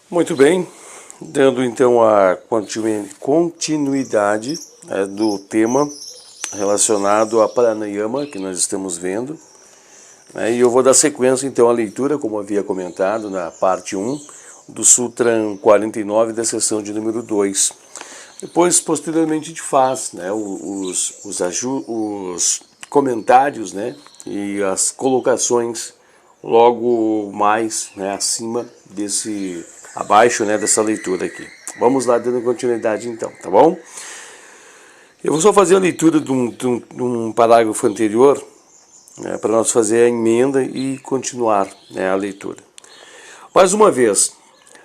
Muito bem, dando então a continuidade do tema relacionado a pranayama que nós estamos vendo, e eu vou dar sequência então à leitura, como havia comentado na parte 1 do Sutra 49 da seção de número 2. Depois, posteriormente, a gente faz os comentários, e as colocações logo mais acima desse, abaixo dessa leitura aqui. Vamos lá, dando continuidade então, tá bom? Eu vou só fazer a leitura de um parágrafo anterior, para nós fazer a emenda e continuar a leitura. Mais uma vez,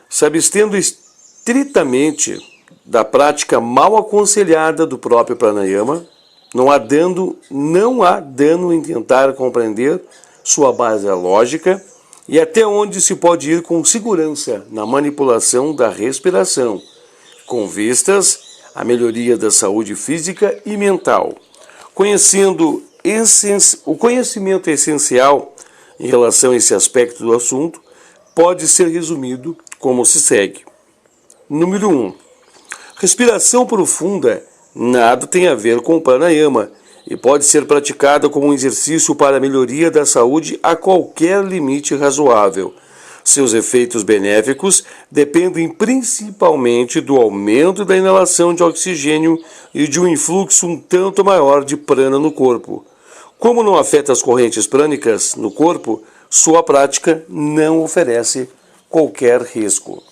se abstendo estritamente da prática mal aconselhada do próprio pranayama, não há dano em tentar compreender sua base lógica e até onde se pode ir com segurança na manipulação da respiração, com vistas à melhoria da saúde física e mental. O conhecimento essencial em relação a esse aspecto do assunto pode ser resumido como se segue. Número 1. Respiração profunda nada tem a ver com pranayama e pode ser praticada como um exercício para a melhoria da saúde a qualquer limite razoável. Seus efeitos benéficos dependem principalmente do aumento da inalação de oxigênio e de um influxo um tanto maior de prana no corpo. Como não afeta as correntes prânicas no corpo, sua prática não oferece qualquer risco.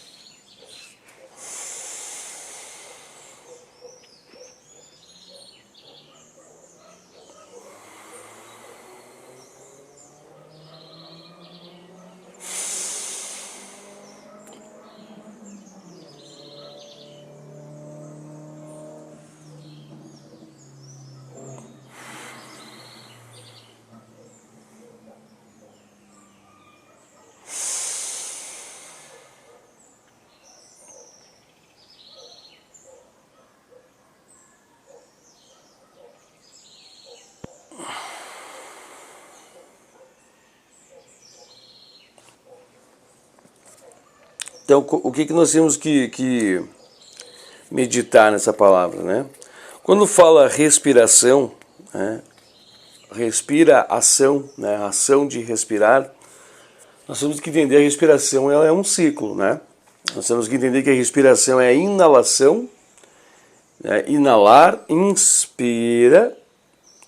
Então, o que nós temos que meditar nessa palavra, Quando fala respiração, respira ação, ação de respirar, nós temos que entender que a respiração ela é um ciclo, Nós temos que entender que a respiração é a inalação, inalar, inspira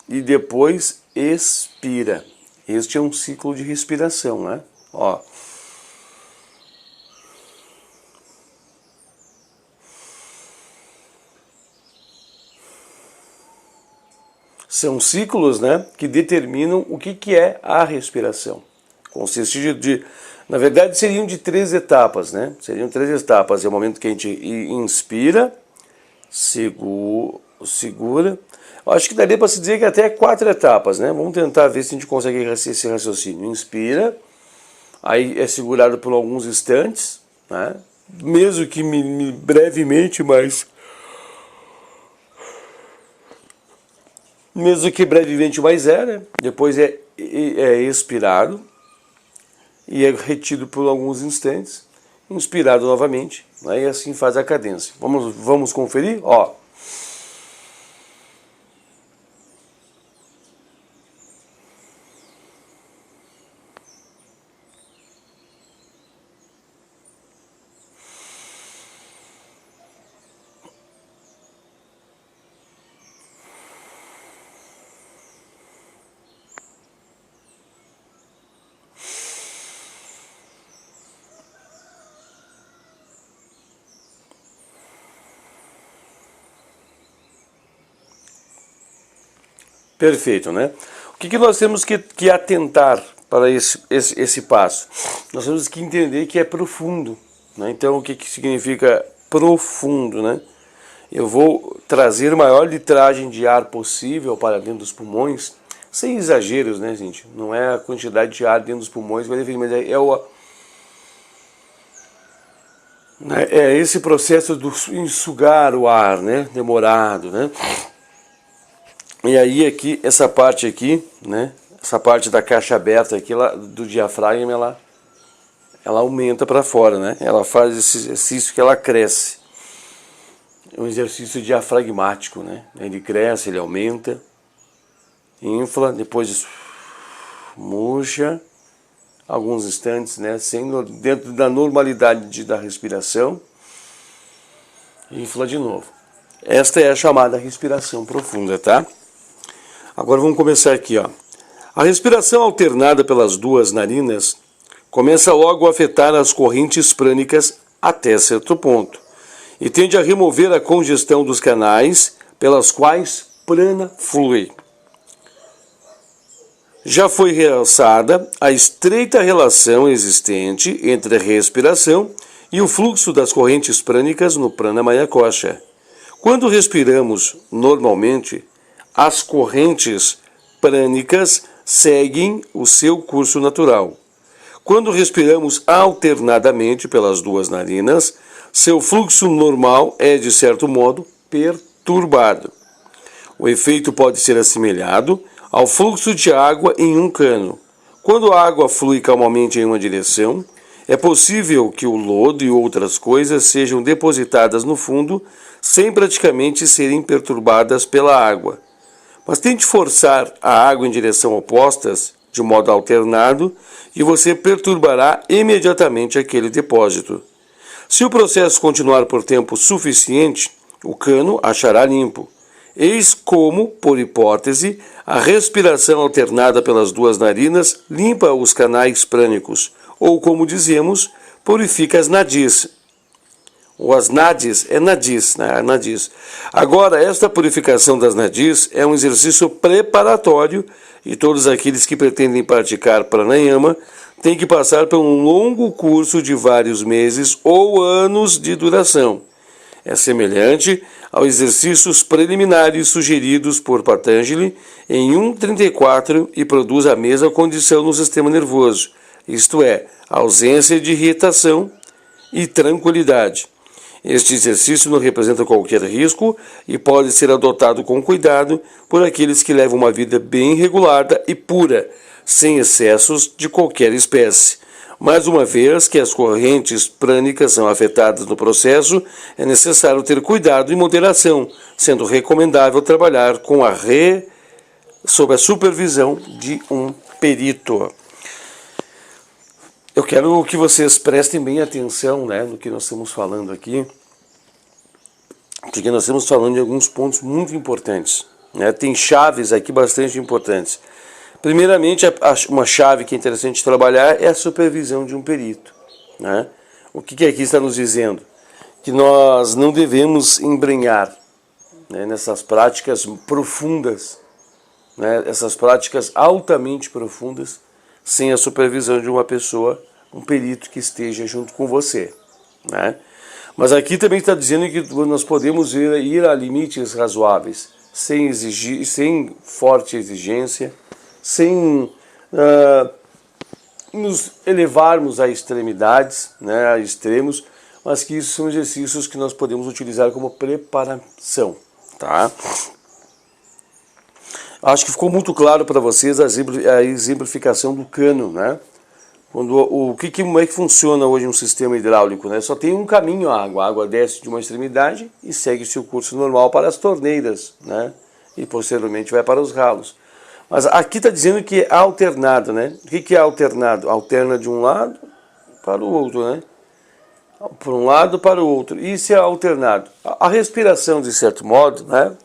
e depois expira. Este é um ciclo de respiração, Ó. São ciclos, que determinam o que é a respiração. Consiste na verdade, seriam de 3 etapas, Seriam 3 etapas. É o momento que a gente inspira, segura. Eu acho que daria para se dizer que até 4 etapas, Vamos tentar ver se a gente consegue esse raciocínio. Inspira, aí é segurado por alguns instantes, Mesmo que brevemente, mas mais depois é expirado e é retido por alguns instantes, inspirado novamente, e assim faz a cadência. Vamos conferir? Ó. Perfeito, O que nós temos que atentar para esse passo? Nós temos que entender que é profundo, Então, o que significa profundo, Eu vou trazer a maior litragem de ar possível para dentro dos pulmões, sem exageros, gente? Não é a quantidade de ar dentro dos pulmões, mas é esse processo de enxugar o ar, demorado, E aí aqui, essa parte aqui, Essa parte da caixa aberta aqui, do diafragma, ela aumenta para fora, né? Ela faz esse exercício que ela cresce. É um exercício diafragmático, né? Ele cresce, ele aumenta, infla, depois murcha, alguns instantes, né? Dentro da normalidade da respiração, infla de novo. Esta é a chamada respiração profunda, tá? Agora vamos começar aqui, ó. A respiração alternada pelas duas narinas começa logo a afetar as correntes prânicas até certo ponto e tende a remover a congestão dos canais pelas quais prana flui. Já foi realçada a estreita relação existente entre a respiração e o fluxo das correntes prânicas no Pranamaya Kosha. Quando respiramos normalmente, as correntes prânicas seguem o seu curso natural. Quando respiramos alternadamente pelas duas narinas, seu fluxo normal é, de certo modo, perturbado. O efeito pode ser assemelhado ao fluxo de água em um cano. Quando a água flui calmamente em uma direção, é possível que o lodo e outras coisas sejam depositadas no fundo sem praticamente serem perturbadas pela água. Mas tente forçar a água em direção opostas, de modo alternado, e você perturbará imediatamente aquele depósito. Se o processo continuar por tempo suficiente, o cano achará limpo. Eis como, por hipótese, a respiração alternada pelas duas narinas limpa os canais prânicos, ou, como dizemos, purifica as nadis. Ou as nadis, é nadis, né? Nadis. Agora, esta purificação das nadis é um exercício preparatório e todos aqueles que pretendem praticar pranayama têm que passar por um longo curso de vários meses ou anos de duração. É semelhante aos exercícios preliminares sugeridos por Patanjali em 1.34 e produz a mesma condição no sistema nervoso, isto é, ausência de irritação e tranquilidade. Este exercício não representa qualquer risco e pode ser adotado com cuidado por aqueles que levam uma vida bem regulada e pura, sem excessos de qualquer espécie. Mais uma vez que as correntes prânicas são afetadas no processo, é necessário ter cuidado e moderação, sendo recomendável trabalhar sob a supervisão de um perito. Eu quero que vocês prestem bem atenção, né, no que nós estamos falando aqui, porque nós estamos falando de alguns pontos muito importantes, né? Tem chaves aqui bastante importantes. Primeiramente, uma chave que é interessante trabalhar é a supervisão de um perito, né? O que aqui está nos dizendo? Que nós não devemos embrenhar, né, nessas práticas profundas, né, essas práticas altamente profundas, sem a supervisão de uma pessoa, um perito que esteja junto com você, né? Mas aqui também está dizendo que nós podemos ir a limites razoáveis, sem forte exigência, sem nos elevarmos a extremidades, né, a extremos, mas que isso são exercícios que nós podemos utilizar como preparação, tá? Acho que ficou muito claro para vocês a exemplificação do cano, né? Como é que funciona hoje um sistema hidráulico, né? Só tem um caminho a água desce de uma extremidade e segue seu curso normal para as torneiras, né? E posteriormente vai para os ralos. Mas aqui está dizendo que é alternado, né? O que é alternado? Alterna de um lado para o outro, né? Por um lado para o outro. Isso é alternado. A respiração, de certo modo, né?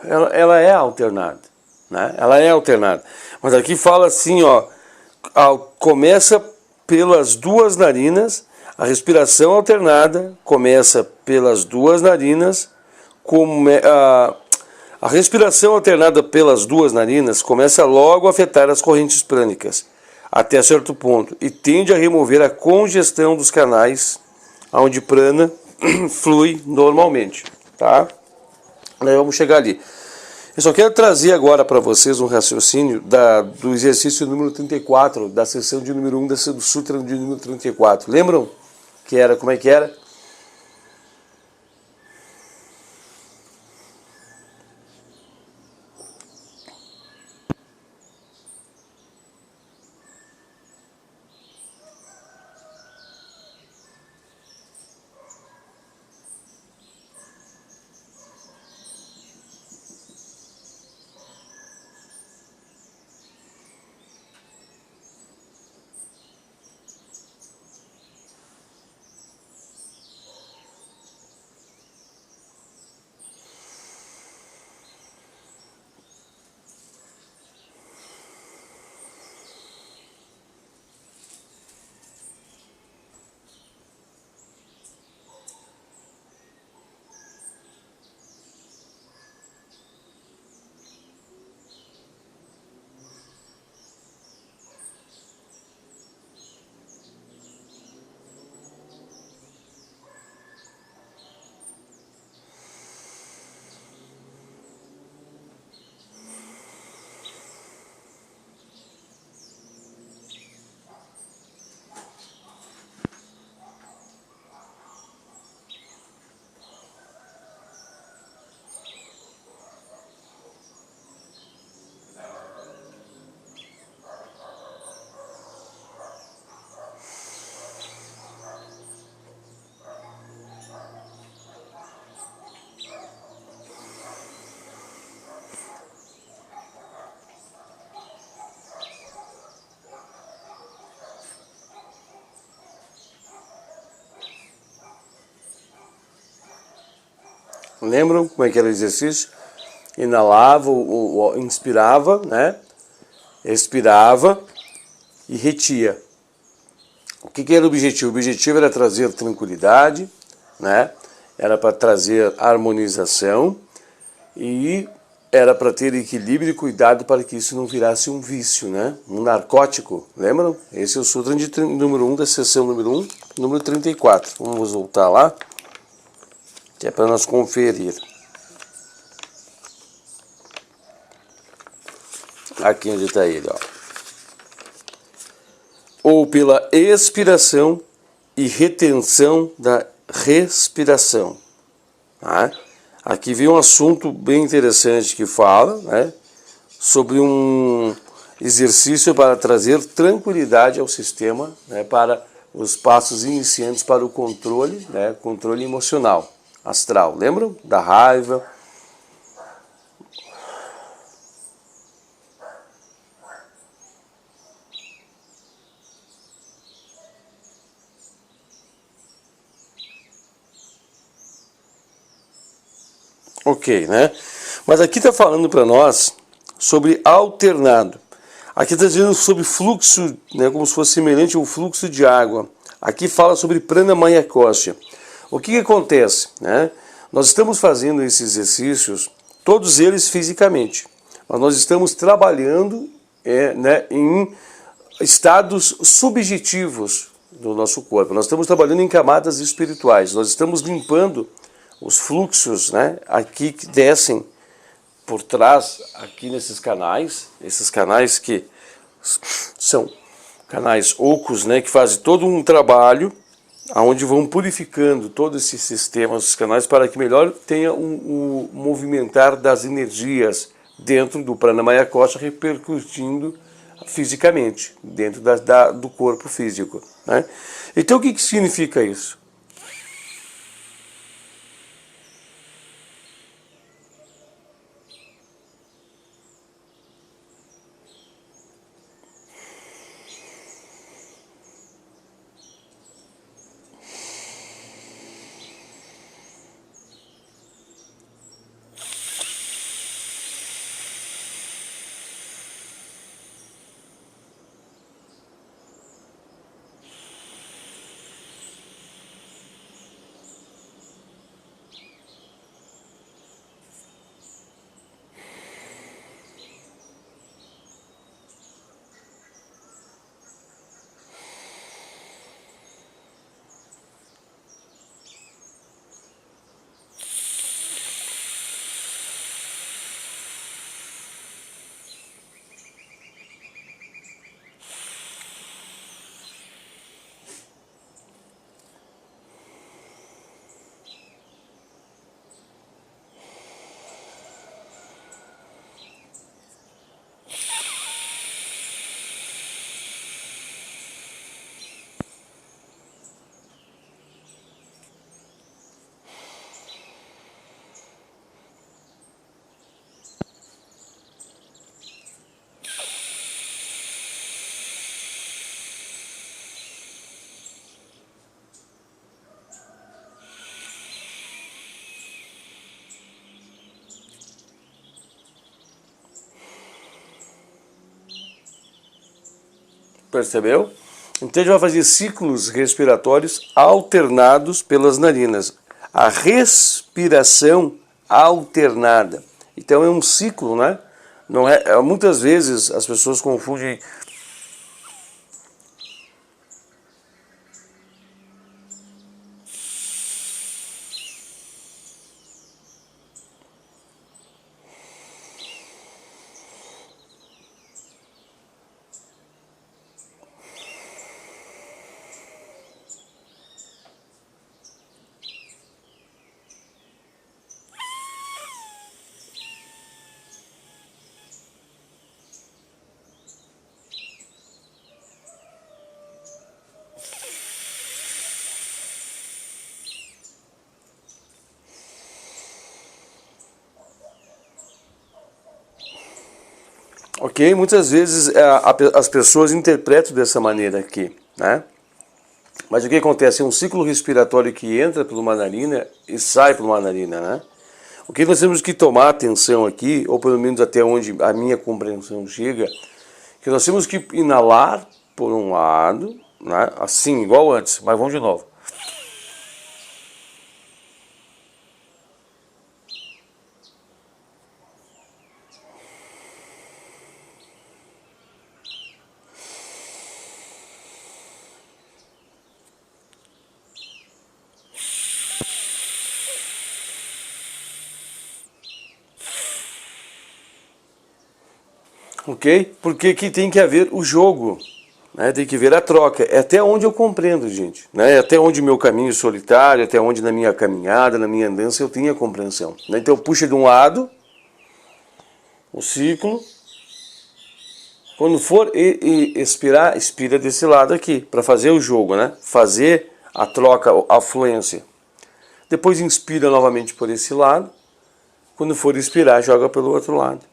Ela é alternada, né? Ela é alternada. Mas aqui fala assim, ó, começa pelas duas narinas, a respiração alternada começa pelas duas narinas, a respiração alternada pelas duas narinas começa logo a afetar as correntes prânicas, até certo ponto, e tende a remover a congestão dos canais onde prana flui normalmente, tá? Nós vamos chegar ali. Eu só quero trazer agora para vocês um raciocínio do exercício número 34, da sessão de número 1 do Sutra de número 34. Lembram? Como é que era? Lembram como é que era o exercício? Inalava, inspirava, né? Expirava e retia. O que era o objetivo? O objetivo era trazer tranquilidade, né? Era para trazer harmonização e era para ter equilíbrio e cuidado para que isso não virasse um vício, né? Um narcótico, lembram? Esse é o Sutra número 1 da sessão número 1, número 34. Vamos voltar lá, que é para nós conferir. Aqui onde está ele, ó. Ou pela expiração e retenção da respiração. Tá? Aqui vem um assunto bem interessante que fala, né, sobre um exercício para trazer tranquilidade ao sistema, né, para os passos iniciantes para o controle, né, controle emocional, astral. Lembram? Da raiva. Ok, né? Mas aqui está falando para nós sobre alternado. Aqui está dizendo sobre fluxo, né, como se fosse semelhante ao fluxo de água. Aqui fala sobre pranamaya kosha. O que acontece, né? Nós estamos fazendo esses exercícios, todos eles fisicamente, mas nós estamos trabalhando né, em estados subjetivos do nosso corpo. Nós estamos trabalhando em camadas espirituais. Nós estamos limpando os fluxos, né, aqui que descem por trás, aqui nesses canais, esses canais que são canais ocos, né, que fazem todo um trabalho, onde vão purificando todo esse sistema, os canais, para que melhor tenha um movimentar das energias dentro do pranamaya kosha, repercutindo fisicamente, dentro do corpo físico, né? Então o que significa isso? Percebeu? Então a gente vai fazer ciclos respiratórios alternados pelas narinas. A respiração alternada. Então é um ciclo, né? Não é, muitas vezes as pessoas confundem. Ok? Muitas vezes as pessoas interpretam dessa maneira aqui, né? Mas o que acontece? É um ciclo respiratório que entra por uma narina e sai por uma narina, né? O que nós temos que tomar atenção aqui, ou pelo menos até onde a minha compreensão chega, que nós temos que inalar por um lado, né? Assim, igual antes, mas vamos de novo. Ok? Porque aqui tem que haver o jogo, né? Tem que haver a troca. É até onde eu compreendo, gente. Né? É até onde o meu caminho solitário, até onde na minha caminhada, na minha andança, eu tenho a compreensão. Né? Então puxa de um lado o ciclo. Quando for expirar, expira desse lado aqui, para fazer o jogo, né? Fazer a troca, a fluência. Depois inspira novamente por esse lado. Quando for expirar, joga pelo outro lado.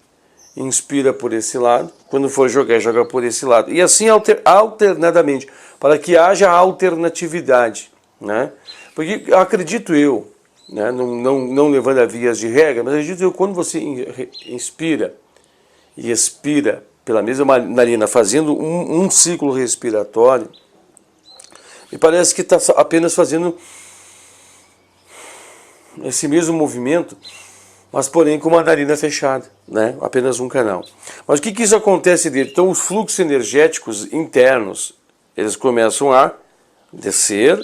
Inspira por esse lado. Quando for jogar, joga por esse lado. E assim alternadamente, para que haja alternatividade, né? Porque acredito eu, né? Não levando a vias de regra, mas acredito eu, quando você inspira e expira pela mesma narina, fazendo um ciclo respiratório, me parece que está apenas fazendo esse mesmo movimento, mas porém com uma narina fechada, né? Apenas um canal. Mas o que isso acontece dele? Então os fluxos energéticos internos, eles começam a descer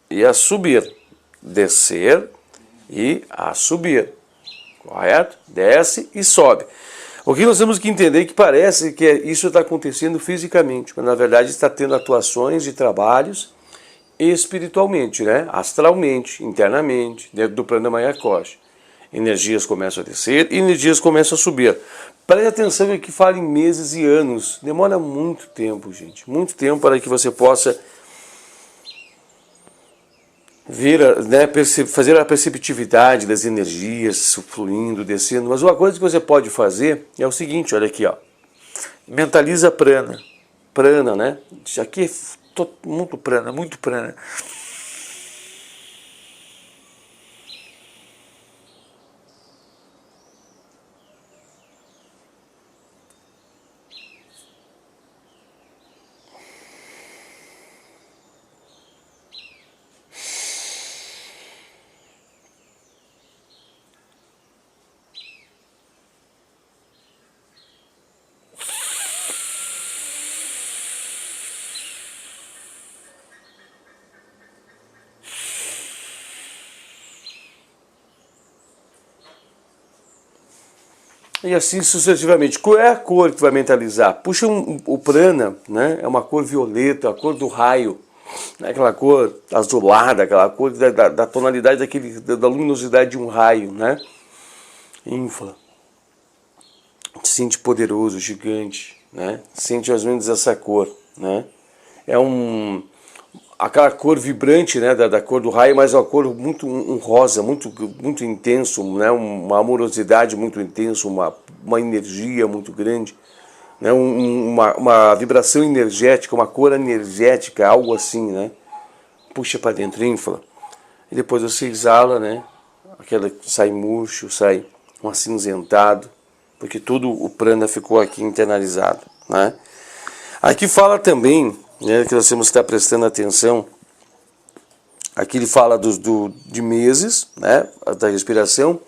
e a subir. Descer e a subir. Correto? Desce e sobe. O que nós temos que entender é que parece que isso está acontecendo fisicamente, mas na verdade está tendo atuações de trabalhos espiritualmente, né? Astralmente, internamente, dentro do plano da Maya Kosh. Energias começam a descer e energias começam a subir. Preste atenção que aqui fala em meses e anos. Demora muito tempo, gente. Muito tempo para que você possa ver, né, fazer a perceptividade das energias fluindo, descendo. Mas uma coisa que você pode fazer é o seguinte, olha aqui, ó. Mentaliza prana. Prana, né? Isso aqui é muito prana, muito prana. E assim sucessivamente. Qual é a cor que vai mentalizar? Puxa o prana, né? É uma cor violeta, a cor do raio, né? Aquela cor azulada, aquela cor da tonalidade da luminosidade de um raio, né? Infla. Sente poderoso, gigante, né? Sente mais ou menos essa cor, né? É aquela cor vibrante, né, da cor do raio, mas uma cor muito rosa, muito intenso, né, uma amorosidade muito intensa, uma energia muito grande, né, uma vibração energética, uma cor energética, algo assim, né? Puxa para dentro, infla. E depois você exala, né? Aquela sai murcho, sai um acinzentado, porque tudo o prana ficou aqui internalizado, né? Aqui fala também, né, que nós temos que estar prestando atenção. Aqui ele fala de meses, né, da respiração.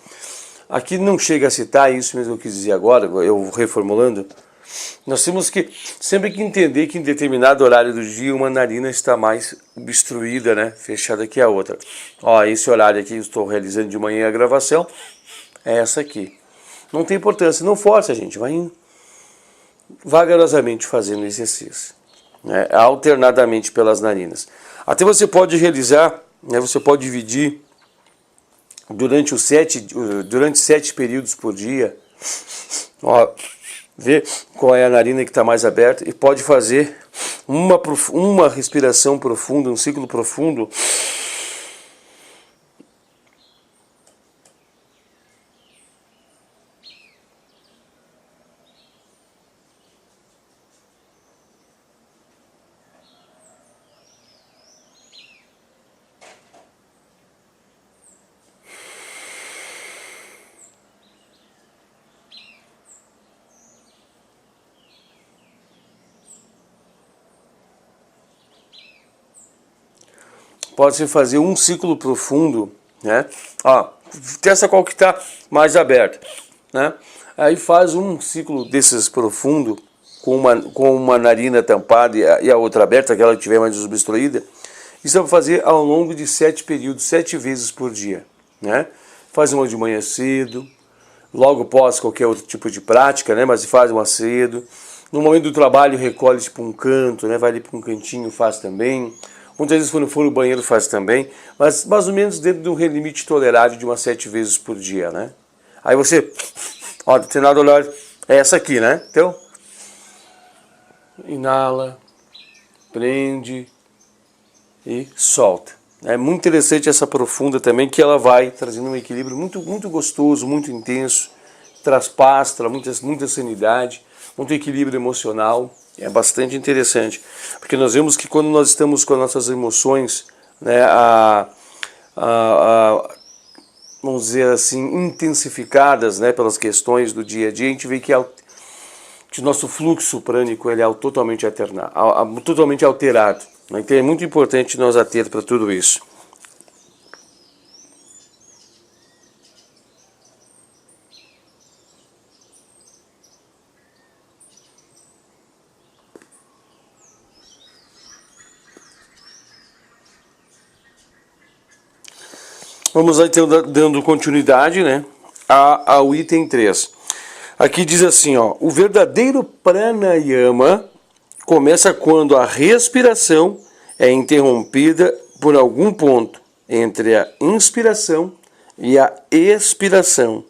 Aqui não chega a citar isso mesmo que eu quis dizer agora, eu reformulando. Nós temos que sempre que entender que em determinado horário do dia uma narina está mais obstruída, né, fechada que a outra. Ó, esse horário aqui eu estou realizando de manhã a gravação é essa aqui. Não tem importância, não força, gente, vai indo vagarosamente fazendo exercício, né, alternadamente pelas narinas. Até você pode realizar, né, você pode dividir durante 7 períodos por dia, ó, ver qual é a narina que está mais aberta e pode fazer uma respiração profunda, um ciclo profundo. pode-se fazer um ciclo profundo, né? Ó, testa qual que está mais aberto, né? Aí faz um ciclo desses profundo com uma narina tampada e a outra aberta, aquela que tiver mais desobstruída. Isso é para fazer ao longo de 7 períodos, 7 vezes por dia, né? Faz uma de manhã cedo, logo após qualquer outro tipo de prática, né? Mas faz uma cedo. No momento do trabalho, recolhe para um canto, né? Vai ali para um cantinho, faz também. Muitas vezes, quando for no banheiro, faz também. Mas mais ou menos dentro de um limite tolerável de umas 7 vezes por dia, né? Aí você, ó, determinado horário, é essa aqui, né? Então, inala, prende e solta. É muito interessante essa profunda também, que ela vai trazendo um equilíbrio muito, muito gostoso, muito intenso, traz paz, traz muita sanidade, muito equilíbrio emocional. É bastante interessante, porque nós vemos que quando nós estamos com as nossas emoções, né, vamos dizer assim, intensificadas, né, pelas questões do dia a dia, a gente vê que o nosso fluxo prânico ele é totalmente alterado. Então é muito importante nós ater para tudo isso. Vamos lá então dando continuidade, né, ao item 3. Aqui diz assim, ó, o verdadeiro pranayama começa quando a respiração é interrompida por algum ponto entre a inspiração e a expiração.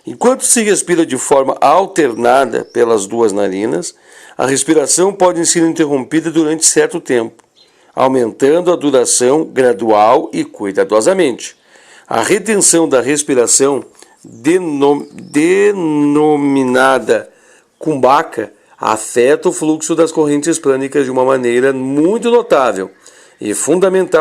Enquanto se respira de forma alternada pelas duas narinas, a respiração pode ser interrompida durante certo tempo, aumentando a duração gradual e cuidadosamente. A retenção da respiração, denominada kumbhaka, afeta o fluxo das correntes prânicas de uma maneira muito notável e fundamental.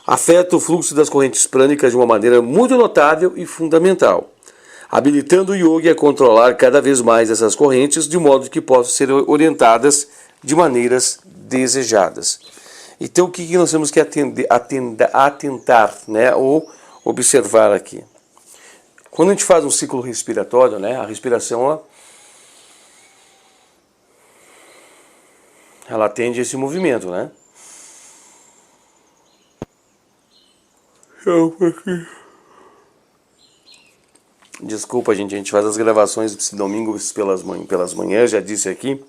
Afeta o fluxo das correntes prânicas de uma maneira muito notável e fundamental, habilitando o yogi a controlar cada vez mais essas correntes de modo que possam ser orientadas de maneiras desejadas. Então, o que nós temos que atentar, né, ou observar aqui? Quando a gente faz um ciclo respiratório, né, a respiração ela atende a esse movimento, né? Desculpa, gente, a gente faz as gravações desse domingo pelas manhãs, já disse aqui.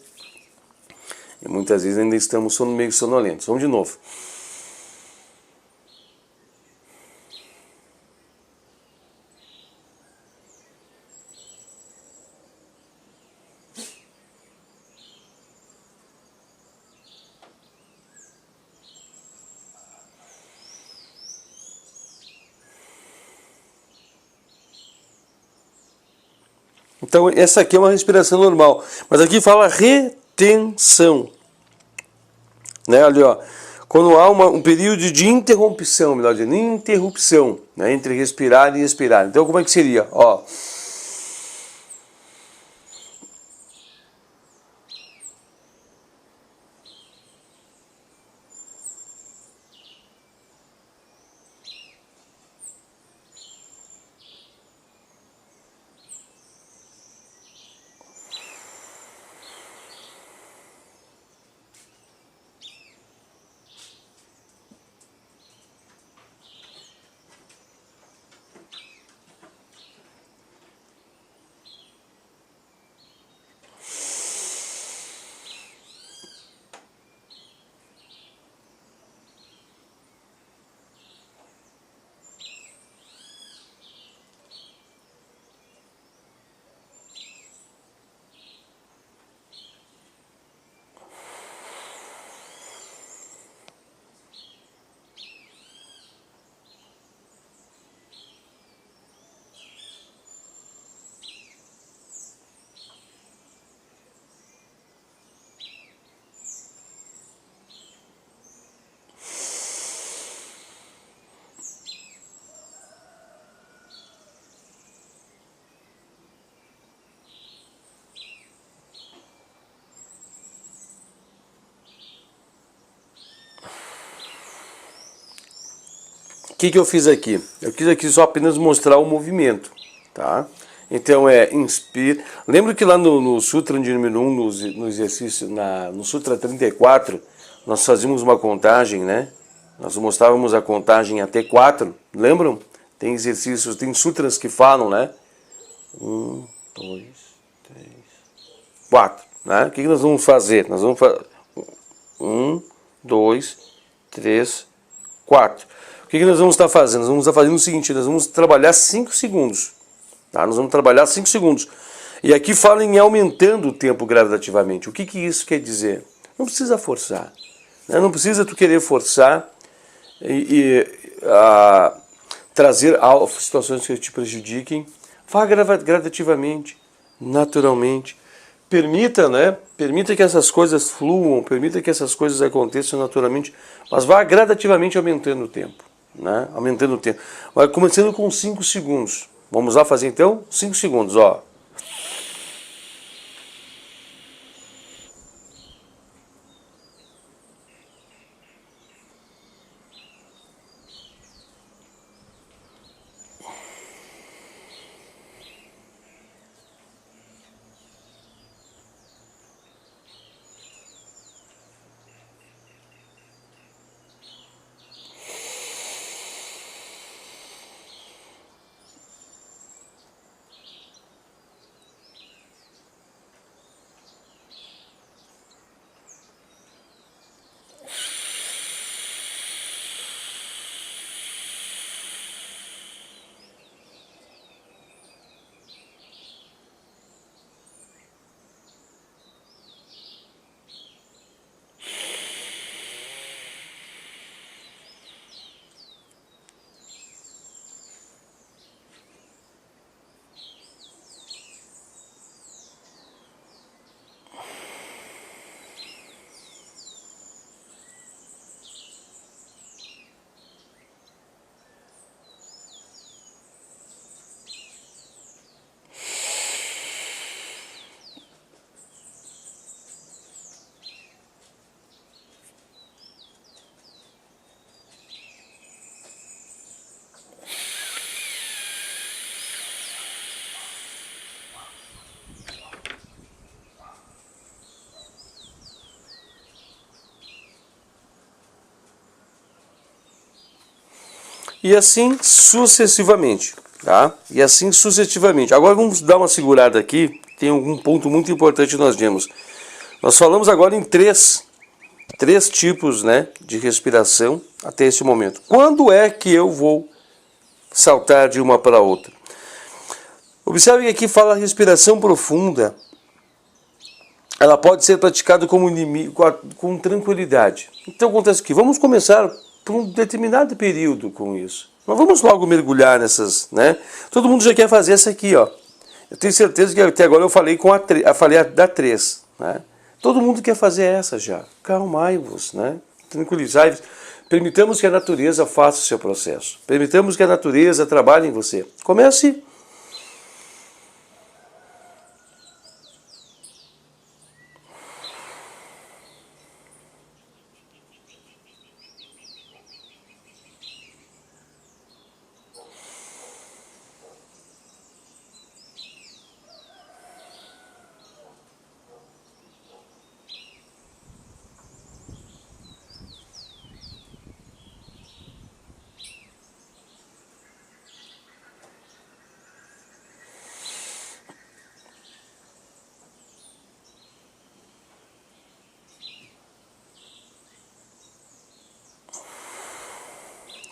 E muitas vezes ainda estamos meio sonolentos. Vamos de novo. Então, essa aqui é uma respiração normal. Mas aqui fala retenção. Né? Ali, ó. Quando há um período de interrupção, melhor dizendo, interrupção, né? Entre respirar e expirar. Então, como é que seria? Ó. que eu fiz aqui? Eu quis aqui só apenas mostrar o movimento, tá? Então inspira. Lembra que lá no Sutra de número 1, no exercício, no Sutra 34, nós fazíamos uma contagem, né? Nós mostrávamos a contagem até 4, lembram? Tem exercícios, tem sutras que falam, né? 1, 2, 3, 4, né? O que nós vamos fazer? Nós vamos fazer 1, 2, 3, 4. O que nós vamos estar fazendo? Nós vamos estar fazendo o seguinte, nós vamos trabalhar 5 segundos. Tá? Nós vamos trabalhar 5 segundos. E aqui fala em aumentando o tempo gradativamente. O que isso quer dizer? Não precisa forçar. Né? Não precisa tu querer forçar e trazer situações que te prejudiquem. Vá gradativamente, naturalmente. Permita, né? Permita que essas coisas fluam, permita que essas coisas aconteçam naturalmente, mas vá gradativamente aumentando o tempo. Né? Aumentando o tempo. Vai começando com 5 segundos. Vamos lá fazer então? 5 segundos, ó. E assim sucessivamente, tá? E assim sucessivamente. Agora vamos dar uma segurada aqui. Tem algum ponto muito importante que nós vimos. Nós falamos agora em três tipos, né, de respiração até esse momento. Quando é que eu vou saltar de uma para outra? Observe que aqui fala respiração profunda. Ela pode ser praticada como inimigo, com tranquilidade. Então acontece que vamos começar por um determinado período com isso. Não vamos logo mergulhar nessas, né? Todo mundo já quer fazer essa aqui, ó. Eu tenho certeza que até agora eu falei falei da 3, né? Todo mundo quer fazer essa já. Calmai-vos, né? Tranquilizai-vos. Permitamos que a natureza faça o seu processo. Permitamos que a natureza trabalhe em você. Comece.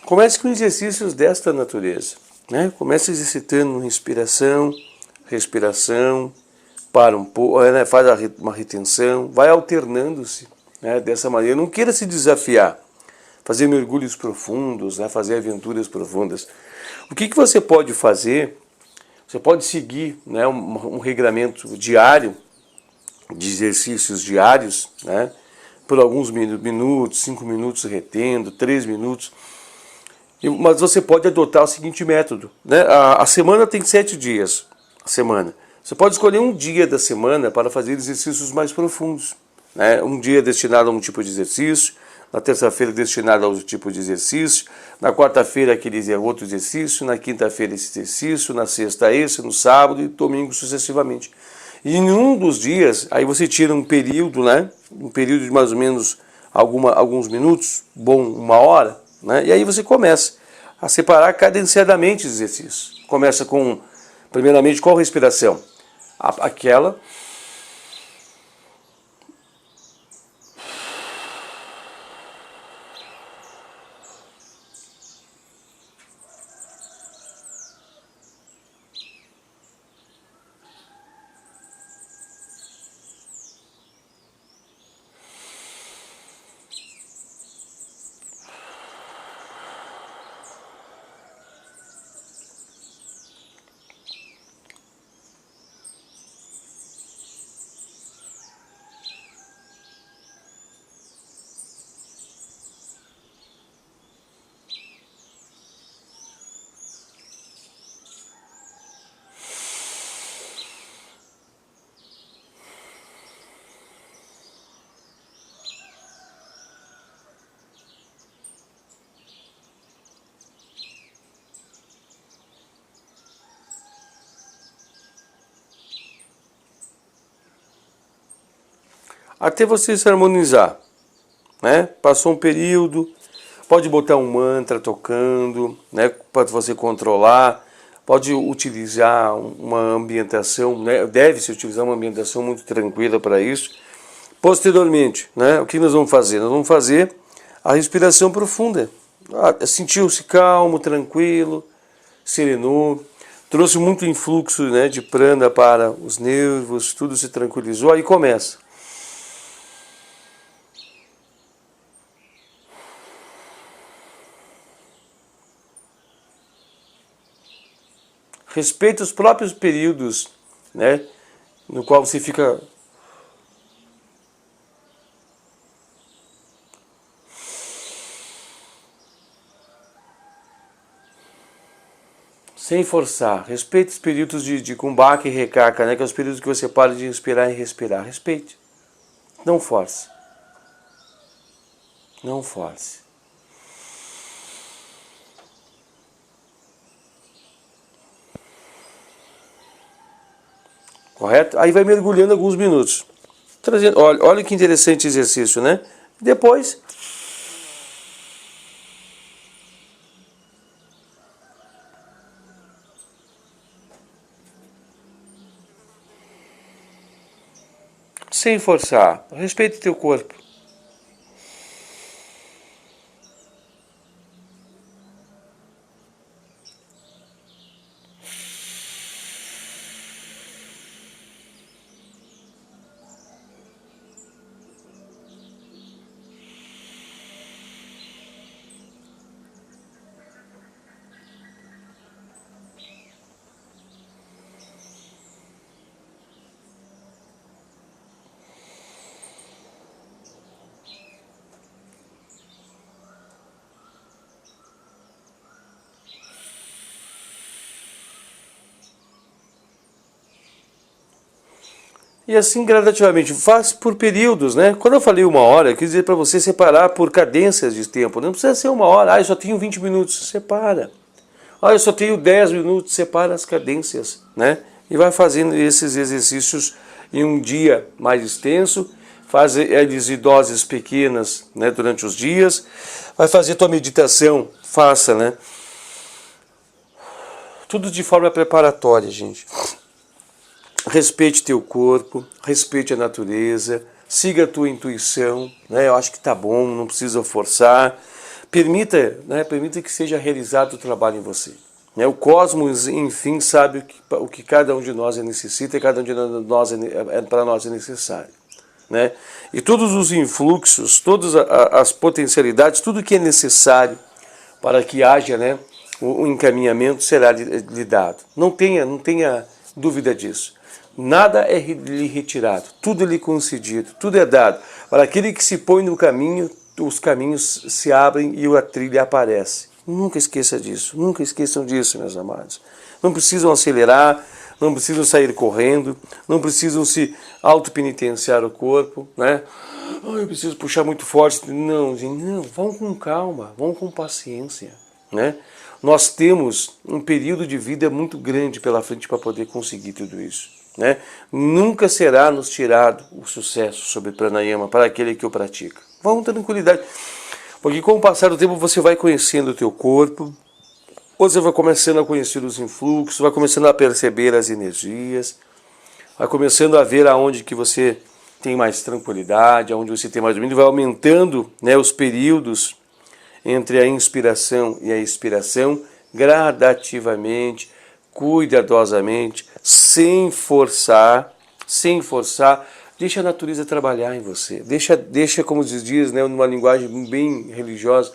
Comece com exercícios desta natureza, né? Comece exercitando inspiração, respiração, para um pouco, né? Faz uma retenção, vai alternando-se, né? Dessa maneira. Não queira se desafiar, fazer mergulhos profundos, né? Fazer aventuras profundas. O que você pode fazer? Você pode seguir, né? um regramento diário, de exercícios diários, né? Por alguns minutos, 5 minutos retendo, 3 minutos. Mas você pode adotar o seguinte método, né? A semana tem 7 dias. A semana. Você pode escolher um dia da semana para fazer exercícios mais profundos, né? Um dia destinado a um tipo de exercício, na terça-feira destinado a outro tipo de exercício, na quarta-feira aquele outro exercício, na quinta-feira esse exercício, na sexta esse, no sábado e domingo sucessivamente. E em um dos dias, aí você tira um período, né? Um período de mais ou menos alguns minutos, bom, 1 hora, né? E aí você começa a separar cadenciadamente os exercícios. Começa com, primeiramente, qual respiração? Aquela. Até você se harmonizar, né? Passou um período, pode botar um mantra tocando, né? Para você controlar, pode utilizar uma ambientação, né? Deve-se utilizar uma ambientação muito tranquila para isso. Posteriormente, né? O que nós vamos fazer? Nós vamos fazer a respiração profunda. Sentiu-se calmo, tranquilo, serenou, trouxe muito influxo, né, de prana para os nervos, tudo se tranquilizou, aí começa. Respeita os próprios períodos, né, no qual você fica sem forçar. Respeite os períodos de combate e recaca, né, que é os períodos que você para de inspirar e respirar. Respeite. Não force. Não force. Correto? Aí vai mergulhando alguns minutos. Trazendo, olha que interessante exercício, né? Depois, sem forçar, respeite teu corpo. E assim gradativamente, faz por períodos, né? Quando eu falei 1 hora, eu quis dizer para você separar por cadências de tempo. Não precisa ser 1 hora, eu só tenho 20 minutos, separa. Eu só tenho 10 minutos, separa as cadências, né? E vai fazendo esses exercícios em um dia mais extenso, faz eles em doses pequenas, né, durante os dias. Vai fazer tua meditação, faça, né? Tudo de forma preparatória, gente. Respeite teu corpo, respeite a natureza, siga a tua intuição, né? Eu acho que tá bom, não precisa forçar. Permita, né? Permita que seja realizado o trabalho em você. Né? O cosmos, enfim, sabe o que cada um de nós necessita e cada um de nós para nós é necessário. Né? E todos os influxos, todas as potencialidades, tudo que é necessário para que haja, né, o encaminhamento será lhe dado. Não tenha dúvida disso. Nada é lhe retirado, tudo é lhe concedido, tudo é dado. Para aquele que se põe no caminho, os caminhos se abrem e a trilha aparece. Nunca esqueça disso, nunca esqueçam disso, meus amados. Não precisam acelerar, não precisam sair correndo, não precisam se autopenitenciar o corpo, né? eu preciso puxar muito forte. Não, gente, não, vamos com calma, vamos com paciência, né? Nós temos um período de vida muito grande pela frente para poder conseguir tudo isso, né? Nunca será nos tirado o sucesso sobre pranayama para aquele que o pratica. Vamos ter tranquilidade, porque com o passar do tempo você vai conhecendo o teu corpo, você vai começando a conhecer os influxos, vai começando a perceber as energias, vai começando a ver aonde que você tem mais tranquilidade, aonde você tem mais domínio, vai aumentando, né, os períodos entre a inspiração e a expiração gradativamente, cuidadosamente, sem forçar, deixa a natureza trabalhar em você, deixa como diz, né, numa linguagem bem religiosa,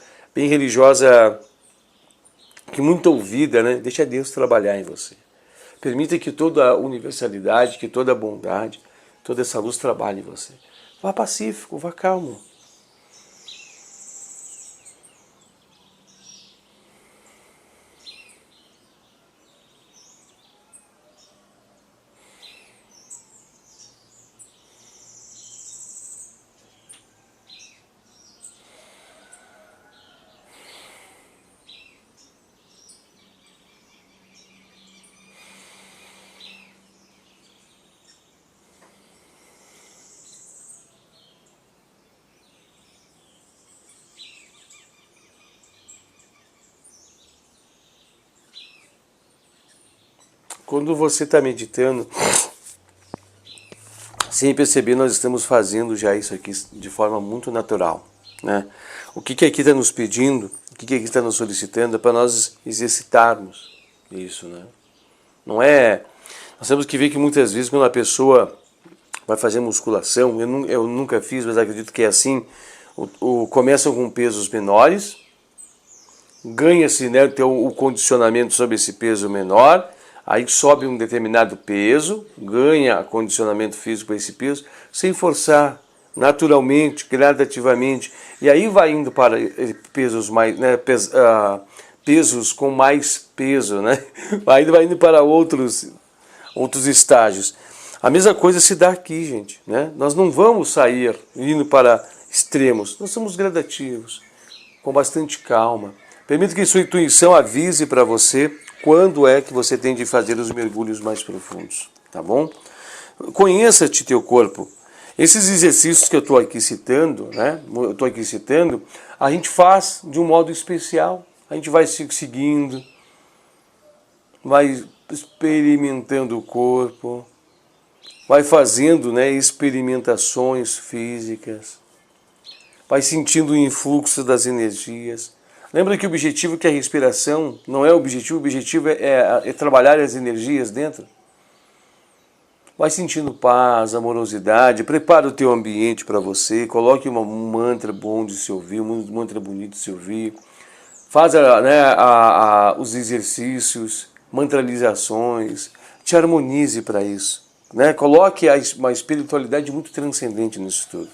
que muito ouvida, né, deixa Deus trabalhar em você. Permita que toda a universalidade, que toda a bondade, toda essa luz trabalhe em você. Vá pacífico, vá calmo. Quando você está meditando, sem perceber, nós estamos fazendo já isso aqui de forma muito natural, né? O que aqui está nos pedindo, o que aqui está nos solicitando é para nós exercitarmos isso, né? Não é... Nós temos que ver que muitas vezes quando a pessoa vai fazer musculação, eu nunca fiz, mas acredito que é assim, começam com pesos menores, ganha-se, né, o condicionamento sobre esse peso menor, aí sobe um determinado peso, ganha condicionamento físico para esse peso, sem forçar, naturalmente, gradativamente, e aí vai indo para pesos mais, né, pesos com mais peso, né? Aí vai indo para outros estágios. A mesma coisa se dá aqui, gente, né? Nós não vamos sair indo para extremos, nós somos gradativos, com bastante calma. Permita que sua intuição avise para você quando é que você tem de fazer os mergulhos mais profundos, tá bom? Conheça-te teu corpo. Esses exercícios que eu estou aqui citando, né? A gente faz de um modo especial. A gente vai seguindo, vai experimentando o corpo, vai fazendo, né, experimentações físicas, vai sentindo o influxo das energias. Lembra que o objetivo que a respiração não é o objetivo é trabalhar as energias dentro. Vai sentindo paz, amorosidade, prepara o teu ambiente para você, coloque um mantra bom de se ouvir, um mantra bonito de se ouvir, faz, né, os exercícios, mantralizações, te harmonize para isso, né? Coloque uma espiritualidade muito transcendente nisso tudo.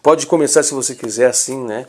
Pode começar, se você quiser, assim, né?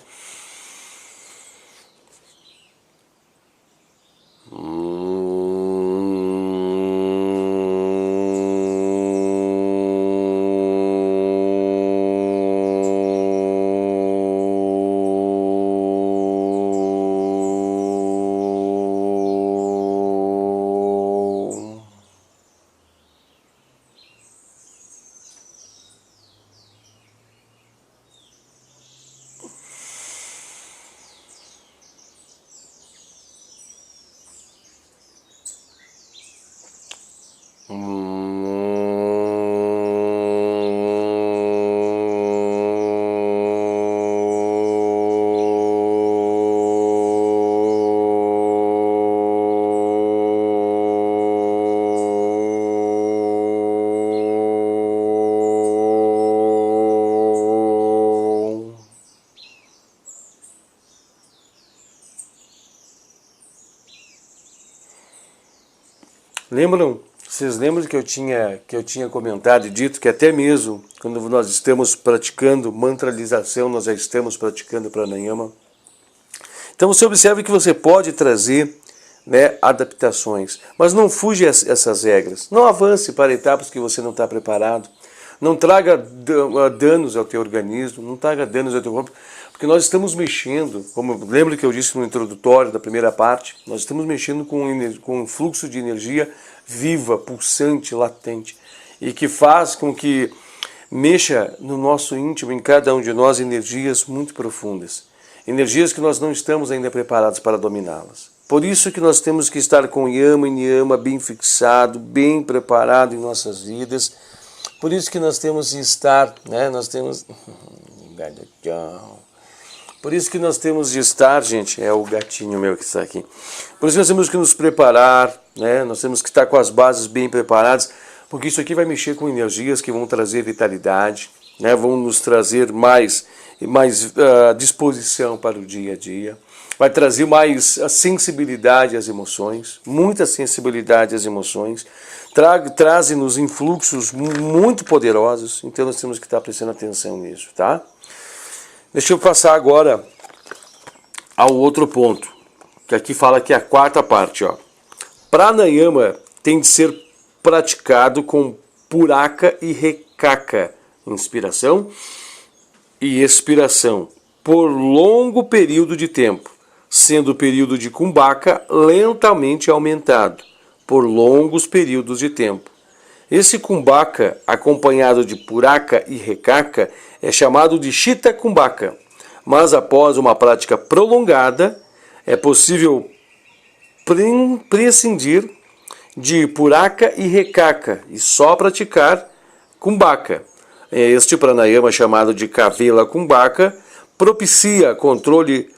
Vocês lembram que eu tinha comentado e dito que até mesmo quando nós estamos praticando mantralização, nós já estamos praticando pranayama. Então você observa que você pode trazer, né, adaptações, mas não fuja essas regras. Não avance para etapas que você não está preparado. não traga danos ao teu organismo, não traga danos ao teu corpo, porque nós estamos mexendo, como lembra que eu disse no introdutório da primeira parte, nós estamos mexendo com um fluxo de energia viva, pulsante, latente, e que faz com que mexa no nosso íntimo, em cada um de nós, energias muito profundas. Energias que nós não estamos ainda preparados para dominá-las. Por isso que nós temos que estar com Yama e Niyama bem fixado, bem preparado em nossas vidas. Por isso que nós temos que estar, né? Por isso que nós temos de estar, gente, é o gatinho meu que está aqui. Por isso que nós temos que nos preparar, né? Nós temos que estar com as bases bem preparadas, porque isso aqui vai mexer com energias que vão trazer vitalidade, né? Vão nos trazer mais disposição para o dia a dia. Vai trazer mais sensibilidade às emoções, muita sensibilidade às emoções. Trazem-nos influxos muito poderosos, então nós temos que estar prestando atenção nisso, tá? Deixa eu passar agora ao outro ponto, que aqui fala que é a quarta parte, ó. Pranayama tem de ser praticado com puraka e rekaka, inspiração e expiração, por longo período de tempo, sendo o período de kumbhaka lentamente aumentado, por longos períodos de tempo. Esse kumbhaka, acompanhado de puraka e rekaka, é chamado de Chitta Kumbhaka, mas após uma prática prolongada, é possível prescindir de puraka e rekaka e só praticar kumbhaka. Este pranayama, chamado de Kavela Kumbhaka, propicia controle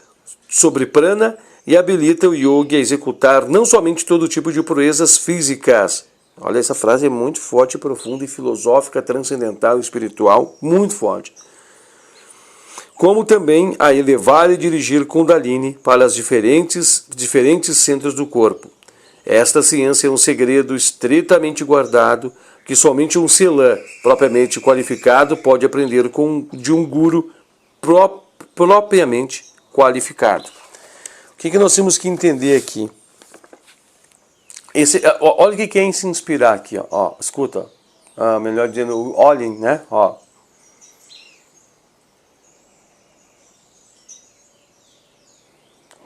sobre prana e habilita o yogi a executar não somente todo tipo de proezas físicas. Olha, essa frase é muito forte, profunda e filosófica, transcendental e espiritual, muito forte. Como também a elevar e dirigir Kundalini para os diferentes centros do corpo. Esta ciência é um segredo estritamente guardado que somente um Celã propriamente qualificado pode aprender de um guru propriamente qualificado. O que nós temos que entender aqui? Olha o que é se inspirar aqui, ó, escuta, melhor dizendo, olhem, né? Ó.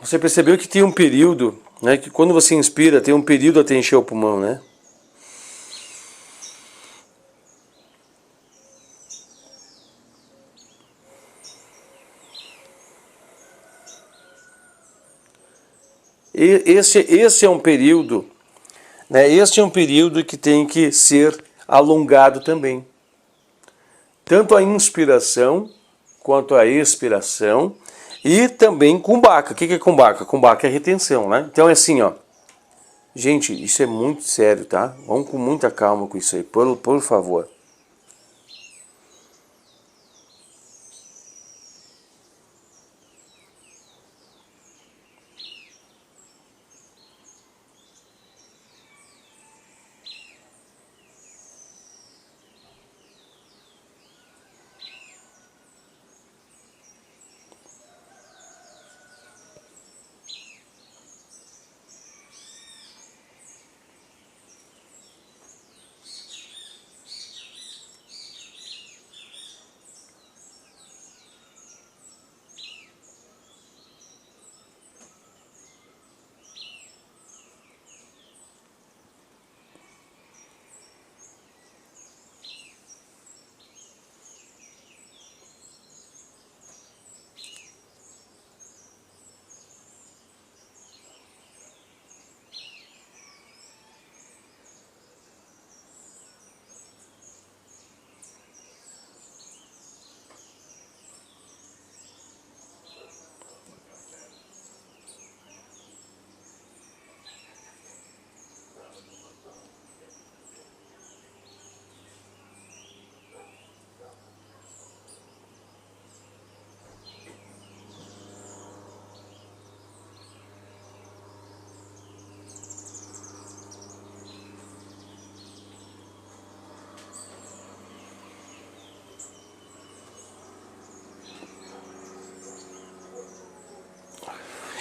Você percebeu que tem um período, né? Que quando você inspira, tem um período até encher o pulmão, né? Esse é um período, né? Este é um período que tem que ser alongado também. Tanto a inspiração quanto a expiração e também kumbhaka. O que é kumbhaka? Kumbhaka é retenção, né? Então é assim, ó. Gente, isso é muito sério, tá? Vamos com muita calma com isso aí, por favor.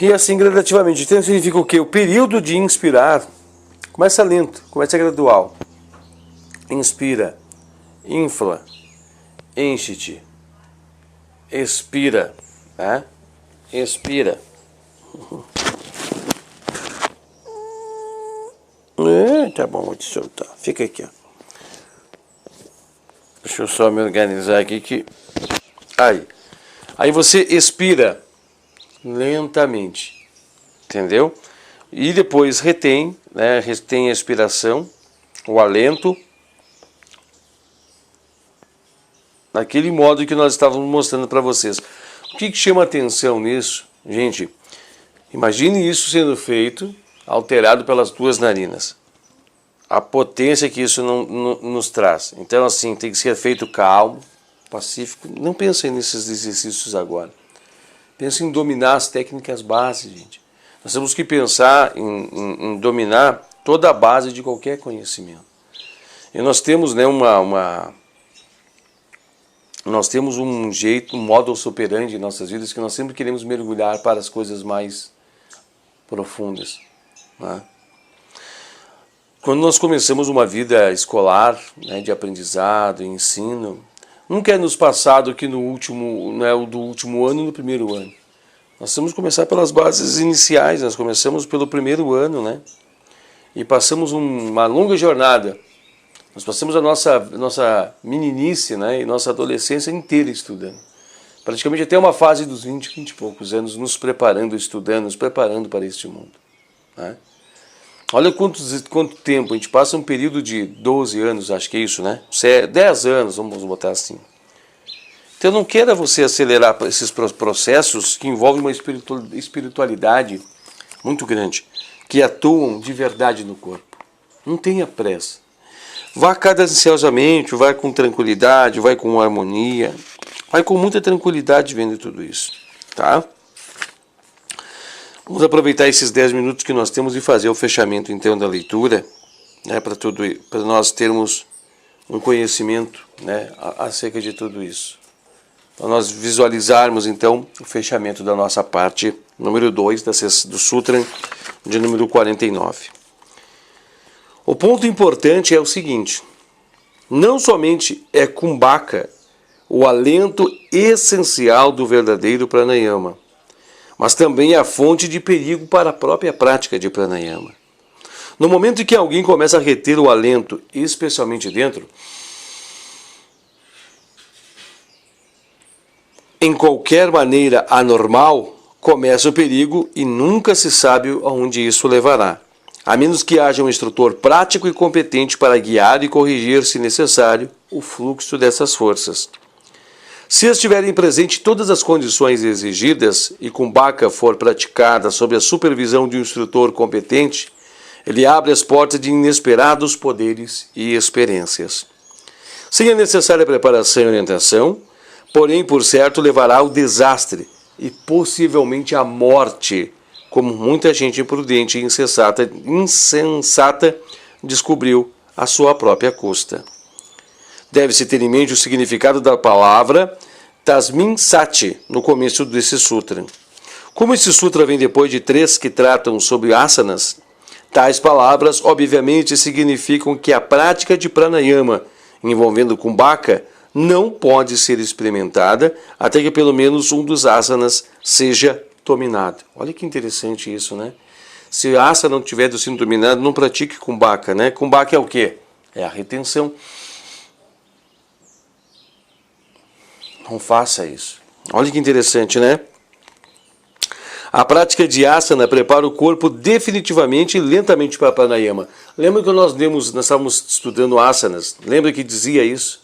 E assim gradativamente. Então significa o quê? O período de inspirar começa lento, começa gradual. Inspira, infla, enche-te, expira, né? Expira. Tá bom, vou te soltar. Fica aqui, ó. Deixa eu só me organizar aqui que... Aí você expira lentamente, entendeu? E depois retém, né? Retém a expiração, o alento, naquele modo que nós estávamos mostrando para vocês. O que chama atenção nisso? Gente, imagine isso sendo feito, alterado pelas duas narinas. A potência que isso nos traz. Então, assim, tem que ser feito calmo, pacífico. Não pensem nesses exercícios agora. Pensem em dominar as técnicas básicas, gente. Nós temos que pensar em dominar toda a base de qualquer conhecimento. E nós temos, né, nós temos um jeito, um modus operandi em nossas vidas que nós sempre queremos mergulhar para as coisas mais profundas, né? Quando nós começamos uma vida escolar, né, de aprendizado, ensino, nunca é nos passado que no último, não é o do último ano e no primeiro ano. Nós temos que começar pelas bases iniciais, nós começamos pelo primeiro ano, né? E passamos uma longa jornada. Nós passamos a nossa meninice, né, e nossa adolescência inteira estudando. Praticamente até uma fase dos 20 e poucos anos, nos preparando, estudando, nos preparando para este mundo, né? Olha quanto tempo, a gente passa um período de 12 anos, acho que é isso, né? 10 anos, vamos botar assim. Então não queira você acelerar esses processos que envolvem uma espiritualidade muito grande, que atuam de verdade no corpo. Não tenha pressa. Vá cadenciosamente, vai com tranquilidade, vai com harmonia, vai com muita tranquilidade vendo tudo isso, tá? Vamos aproveitar esses 10 minutos que nós temos e fazer o fechamento então da leitura, né, para nós termos um conhecimento, né, acerca de tudo isso. Para nós visualizarmos então o fechamento da nossa parte número 2 do Sutra de número 49. O ponto importante é o seguinte: não somente é Kumbhaka o alento essencial do verdadeiro pranayama, mas também é a fonte de perigo para a própria prática de pranayama. No momento em que alguém começa a reter o alento, especialmente dentro, em qualquer maneira anormal, começa o perigo e nunca se sabe aonde isso levará, a menos que haja um instrutor prático e competente para guiar e corrigir, se necessário, o fluxo dessas forças. Se estiverem presentes todas as condições exigidas e Kumbhaka for praticada sob a supervisão de um instrutor competente, ele abre as portas de inesperados poderes e experiências. Sem a necessária preparação e orientação, porém, por certo, levará ao desastre e possivelmente à morte, como muita gente imprudente e insensata descobriu à sua própria custa. Deve-se ter em mente o significado da palavra Tasmin Sati no começo desse sutra. Como esse sutra vem depois de 3 que tratam sobre asanas, tais palavras obviamente significam que a prática de pranayama envolvendo Kumbhaka não pode ser experimentada até que pelo menos um dos asanas seja dominado. Olha que interessante isso, né? Se a asana não tiver sendo dominado, não pratique Kumbhaka, né? Kumbhaka é o quê? É a retenção. Não faça isso. Olha que interessante, né? A prática de asana prepara o corpo definitivamente e lentamente para pranayama. Lembra que nós estávamos estudando asanas? Lembra que dizia isso?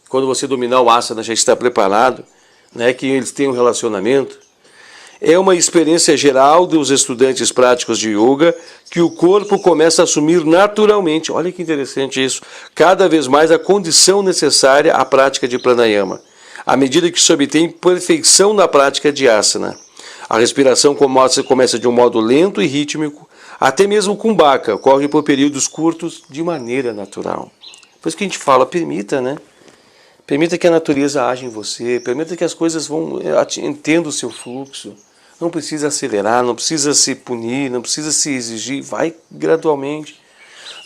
Quando você dominar o asana já está preparado, né? Que eles têm um relacionamento. É uma experiência geral dos estudantes práticos de yoga que o corpo começa a assumir naturalmente, olha que interessante isso, cada vez mais a condição necessária à prática de pranayama, à medida que se obtém perfeição na prática de asana. A respiração começa de um modo lento e rítmico, até mesmo Kumbhaka ocorre por períodos curtos de maneira natural. Por isso que a gente fala, permita, né? Permita que a natureza age em você, permita que as coisas entendam o seu fluxo. Não precisa acelerar, não precisa se punir, não precisa se exigir, vai gradualmente.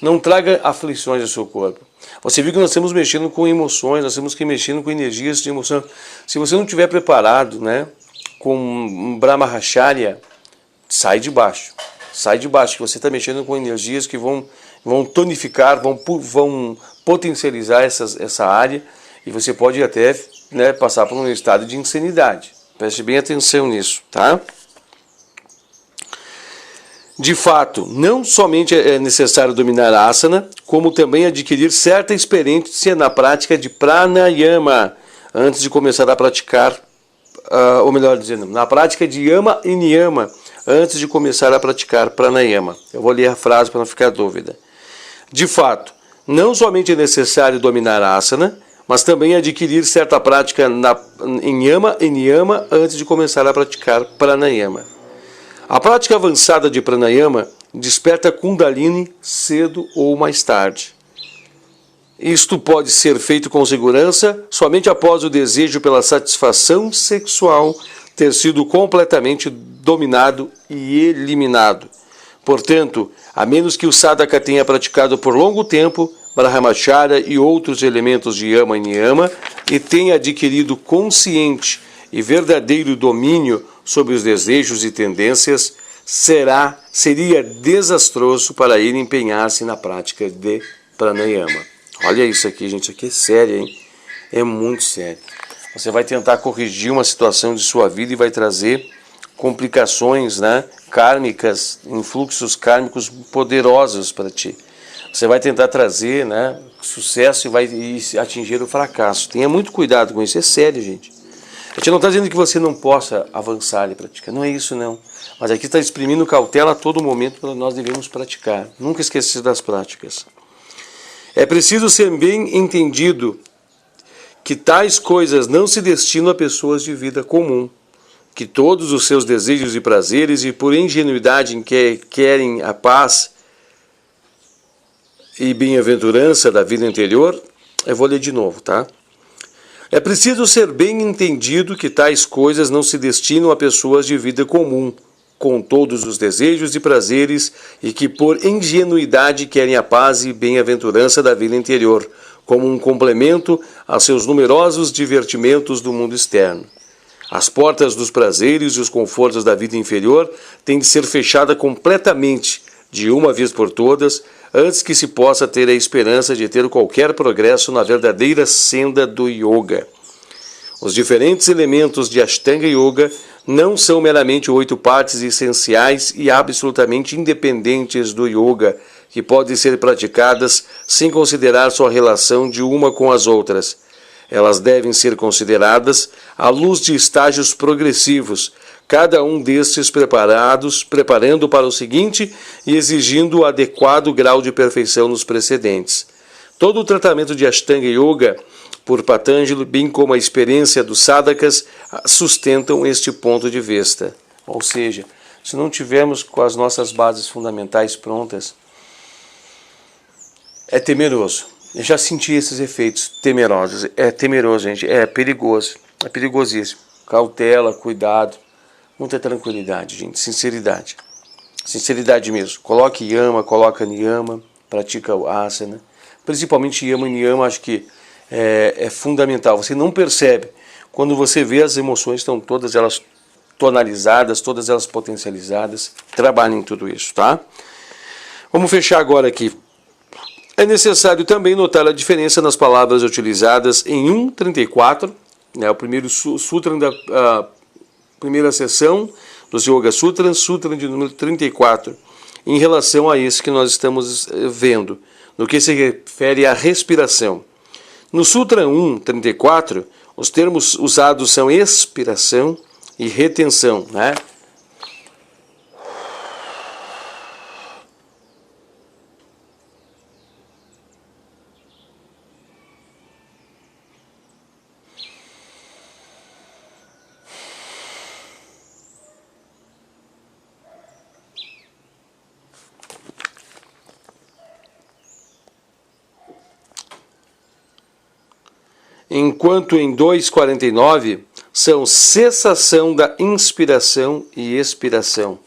Não traga aflições ao seu corpo. Você viu que nós estamos mexendo com emoções, nós temos que mexendo com energias de emoção. Se você não estiver preparado, né, com um Brahmacharya, sai de baixo. Sai de baixo, que você está mexendo com energias que vão tonificar, vão potencializar essa área e você pode até, né, passar por um estado de insanidade. Preste bem atenção nisso, tá? De fato, não somente é necessário dominar a asana, como também adquirir certa experiência na prática de pranayama, antes de começar a praticar, ou melhor dizendo, na prática de yama e niyama, antes de começar a praticar pranayama. Eu vou ler a frase para não ficar dúvida. De fato, não somente é necessário dominar a asana, mas também adquirir certa prática em yama e niyama antes de começar a praticar pranayama. A prática avançada de pranayama desperta Kundalini cedo ou mais tarde. Isto pode ser feito com segurança somente após o desejo pela satisfação sexual ter sido completamente dominado e eliminado. Portanto, a menos que o sadhaka tenha praticado por longo tempo Brahmacharya e outros elementos de yama e niyama e tenha adquirido consciente e verdadeiro domínio sobre os desejos e tendências, seria desastroso para ele empenhar-se na prática de pranayama. Olha isso aqui, gente, isso aqui é sério, hein? É muito sério. Você vai tentar corrigir uma situação de sua vida e vai trazer complicações, né, kármicas, influxos kármicos poderosos para ti. Você vai tentar trazer, né, sucesso e vai atingir o fracasso. Tenha muito cuidado com isso, é sério, gente. A gente não está dizendo que você não possa avançar e praticar, não é isso não. Mas aqui está exprimindo cautela a todo momento para nós devemos praticar. Nunca esquecer das práticas. É preciso ser bem entendido que tais coisas não se destinam a pessoas de vida comum, que todos os seus desejos e prazeres e por ingenuidade em que querem a paz e bem-aventurança da vida interior. Eu vou ler de novo, tá? É preciso ser bem entendido que tais coisas não se destinam a pessoas de vida comum, com todos os desejos e prazeres, e que por ingenuidade querem a paz e bem-aventurança da vida interior, como um complemento a seus numerosos divertimentos do mundo externo. As portas dos prazeres e os confortos da vida inferior têm de ser fechadas completamente, de uma vez por todas, antes que se possa ter a esperança de ter qualquer progresso na verdadeira senda do yoga. Os diferentes elementos de Ashtanga Yoga não são meramente 8 partes essenciais e absolutamente independentes do yoga, que podem ser praticadas sem considerar sua relação de uma com as outras. Elas devem ser consideradas à luz de estágios progressivos, cada um destes preparando para o seguinte e exigindo o adequado grau de perfeição nos precedentes. Todo o tratamento de Ashtanga Yoga por Patanjali, bem como a experiência dos sadhakas, sustentam este ponto de vista. Ou seja, se não tivermos com as nossas bases fundamentais prontas, é temeroso. Eu já senti esses efeitos temerosos. É temeroso, gente. É perigoso. É perigosíssimo. Cautela, cuidado. Muita tranquilidade, gente. Sinceridade. Sinceridade mesmo. Coloque yama, coloca niyama, pratica o asana. Principalmente yama e niyama, acho que é fundamental. Você não percebe. Quando você vê as emoções, estão todas elas tonalizadas, todas elas potencializadas. Trabalhem em tudo isso, tá? Vamos fechar agora aqui. É necessário também notar a diferença nas palavras utilizadas em 1.34, né, o primeiro sutra da primeira sessão dos Yoga Sutras, sutra de número 34, em relação a esse que nós estamos vendo, no que se refere à respiração. No Sutra 1.34, os termos usados são expiração e retenção, né? Enquanto em 2.49 são cessação da inspiração e expiração.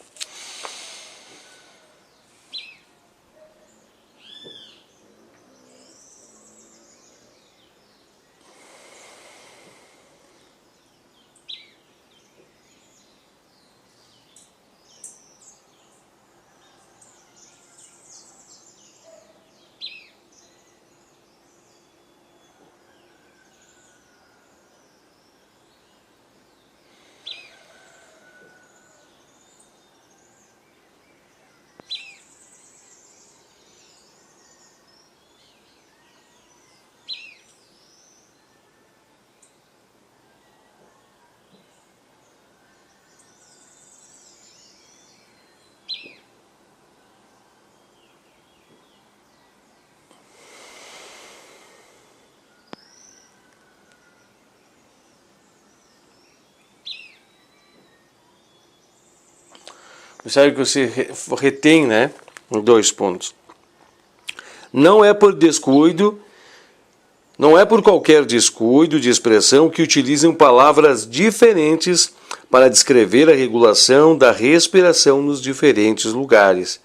Sabe que você retém, né? 2 pontos. Não é por descuido, não é por qualquer descuido de expressão que utilizam palavras diferentes para descrever a regulação da respiração nos diferentes lugares.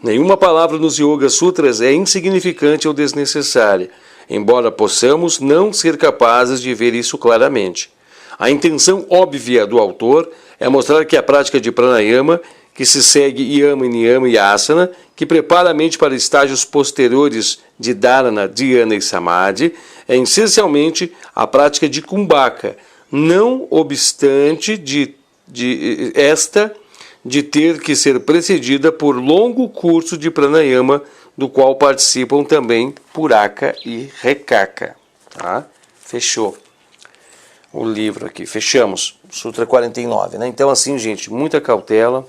Nenhuma palavra nos Yoga Sutras é insignificante ou desnecessária, embora possamos não ser capazes de ver isso claramente. A intenção óbvia do autor é mostrar que a prática de pranayama, que se segue yama, niyama e asana, que prepara a mente para estágios posteriores de dharana, dhyana e samadhi, é essencialmente a prática de kumbhaka, não obstante de ter que ser precedida por longo curso de pranayama, do qual participam também puraka e rekaka. Tá? Fechou o livro aqui. Fechamos. Sutra 49. Né? Então, assim, gente, muita cautela,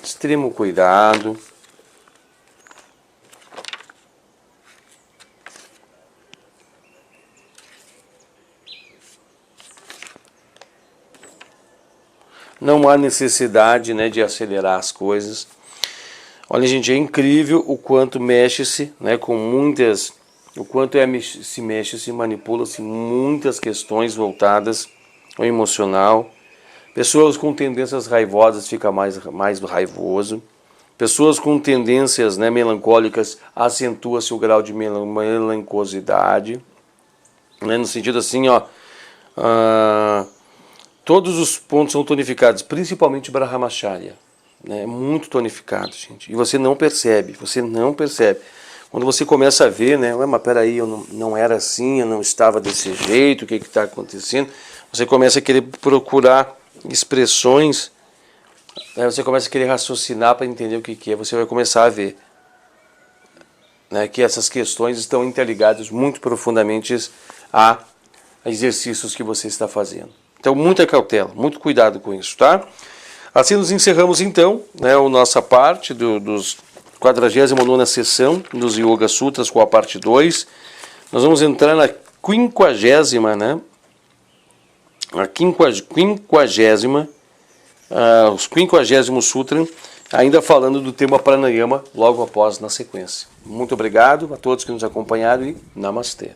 extremo cuidado. Não há necessidade, né, de acelerar as coisas. Olha, gente, é incrível o quanto mexe-se, né, com muitas... O quanto se mexe, se manipula-se muitas questões voltadas ao emocional. Pessoas com tendências raivosas ficam mais raivoso. Pessoas com tendências, né, melancólicas, acentua-se o grau de melancosidade. Né, no sentido assim, ó... todos os pontos são tonificados, principalmente Brahmacharya. Né, é muito tonificado, gente. E você não percebe, Quando você começa a ver, né, mas peraí, eu não era assim, eu não estava desse jeito, o que está acontecendo? Você começa a querer procurar expressões, né, você começa a querer raciocinar para entender o que é, você vai começar a ver, né, que essas questões estão interligadas muito profundamente a exercícios que você está fazendo. Então, muita cautela, muito cuidado com isso, tá? Assim nos encerramos, então, né, a nossa parte dos 49ª sessão dos Yoga Sutras com a parte 2. Nós vamos entrar na 50ª, né? A 50ª, os 50º Sutra, ainda falando do tema Pranayama, logo após na sequência. Muito obrigado a todos que nos acompanharam e Namastê.